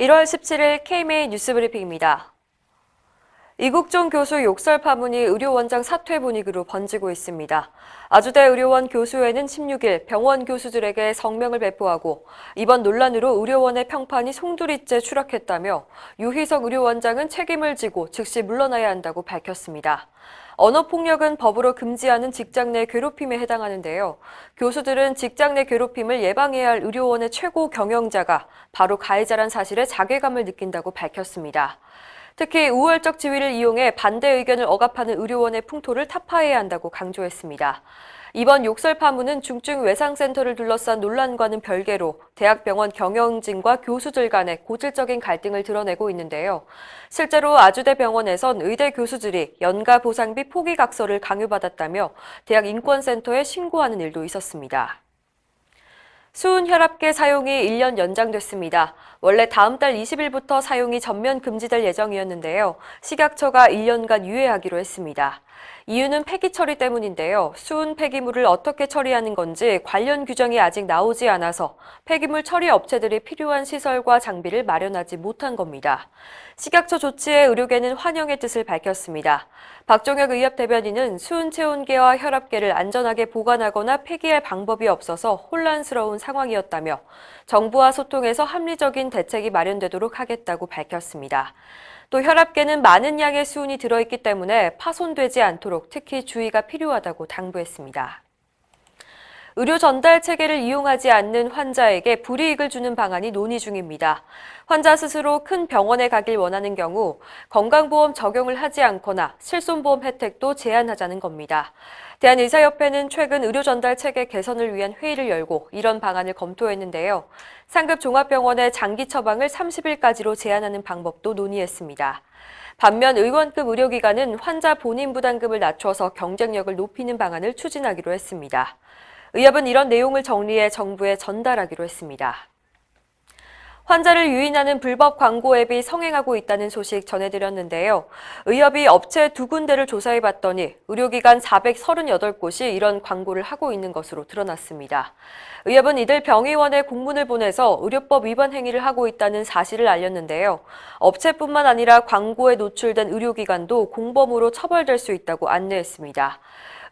1월 17일 KMA 뉴스브리핑입니다. 이국종 교수 욕설 파문이 의료원장 사퇴 분위기로 번지고 있습니다. 아주대 의료원 교수회는 16일 병원 교수들에게 성명을 배포하고 이번 논란으로 의료원의 평판이 송두리째 추락했다며 유희석 의료원장은 책임을 지고 즉시 물러나야 한다고 밝혔습니다. 언어폭력은 법으로 금지하는 직장 내 괴롭힘에 해당하는데요. 교수들은 직장 내 괴롭힘을 예방해야 할 의료원의 최고 경영자가 바로 가해자란 사실에 자괴감을 느낀다고 밝혔습니다. 특히 우월적 지위를 이용해 반대 의견을 억압하는 의료원의 풍토를 타파해야 한다고 강조했습니다. 이번 욕설 파문은 중증 외상센터를 둘러싼 논란과는 별개로 대학병원 경영진과 교수들 간의 고질적인 갈등을 드러내고 있는데요. 실제로 아주대 병원에선 의대 교수들이 연가 보상비 포기각서를 강요받았다며 대학인권센터에 신고하는 일도 있었습니다. 수은혈압계 사용이 1년 연장됐습니다. 원래 다음 달 20일부터 사용이 전면 금지될 예정이었는데요. 식약처가 1년간 유예하기로 했습니다. 이유는 폐기 처리 때문인데요. 수은 폐기물을 어떻게 처리하는 건지 관련 규정이 아직 나오지 않아서 폐기물 처리 업체들이 필요한 시설과 장비를 마련하지 못한 겁니다. 식약처 조치에 의료계는 환영의 뜻을 밝혔습니다. 박종혁 의협 대변인은 수은 체온계와 혈압계를 안전하게 보관하거나 폐기할 방법이 없어서 혼란스러운 상황이었다며 정부와 소통해서 합리적인 대책이 마련되도록 하겠다고 밝혔습니다. 또 혈압계는 많은 양의 수은이 들어있기 때문에 파손되지 않도록 특히 주의가 필요하다고 당부했습니다. 의료 전달 체계를 이용하지 않는 환자에게 불이익을 주는 방안이 논의 중입니다. 환자 스스로 큰 병원에 가길 원하는 경우 건강보험 적용을 하지 않거나 실손보험 혜택도 제한하자는 겁니다. 대한의사협회는 최근 의료 전달 체계 개선을 위한 회의를 열고 이런 방안을 검토했는데요. 상급 종합병원의 장기 처방을 30일까지로 제한하는 방법도 논의했습니다. 반면 의원급 의료기관은 환자 본인 부담금을 낮춰서 경쟁력을 높이는 방안을 추진하기로 했습니다. 의협은 이런 내용을 정리해 정부에 전달하기로 했습니다. 환자를 유인하는 불법 광고 앱이 성행하고 있다는 소식 전해드렸는데요. 의협이 업체 2군데를 조사해봤더니 의료기관 438곳이 이런 광고를 하고 있는 것으로 드러났습니다. 의협은 이들 병의원에 공문을 보내서 의료법 위반 행위를 하고 있다는 사실을 알렸는데요. 업체뿐만 아니라 광고에 노출된 의료기관도 공범으로 처벌될 수 있다고 안내했습니다.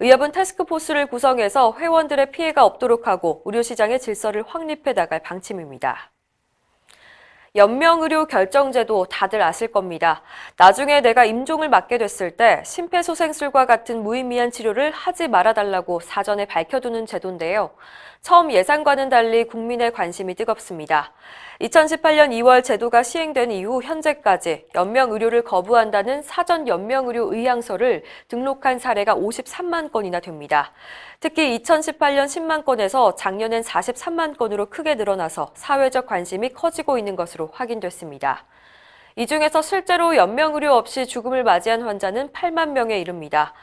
의협은 태스크포스를 구성해서 회원들의 피해가 없도록 하고 의료시장의 질서를 확립해 나갈 방침입니다. 연명의료 결정제도 다들 아실 겁니다. 나중에 내가 임종을 맞게 됐을 때 심폐소생술과 같은 무의미한 치료를 하지 말아달라고 사전에 밝혀두는 제도인데요. 처음 예상과는 달리 국민의 관심이 뜨겁습니다. 2018년 2월 제도가 시행된 이후 현재까지 연명의료를 거부한다는 사전 연명의료 의향서를 등록한 사례가 53만 건이나 됩니다. 특히 2018년 10만 건에서 작년엔 43만 건으로 크게 늘어나서 사회적 관심이 커지고 있는 것으로 확인됐습니다. 이 중에서 실제로 연명의료 없이 죽음을 맞이한 환자는 8만 명에 이릅니다.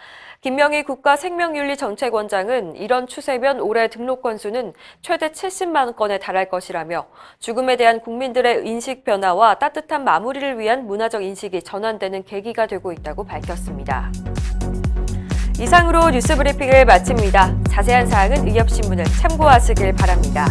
김명희 국가생명윤리정책원장은 이런 추세면 올해 등록 건수는 최대 70만 건에 달할 것이라며 죽음에 대한 국민들의 인식 변화와 따뜻한 마무리를 위한 문화적 인식이 전환되는 계기가 되고 있다고 밝혔습니다. 이상으로 뉴스브리핑을 마칩니다. 자세한 사항은 의협신문을 참고하시길 바랍니다.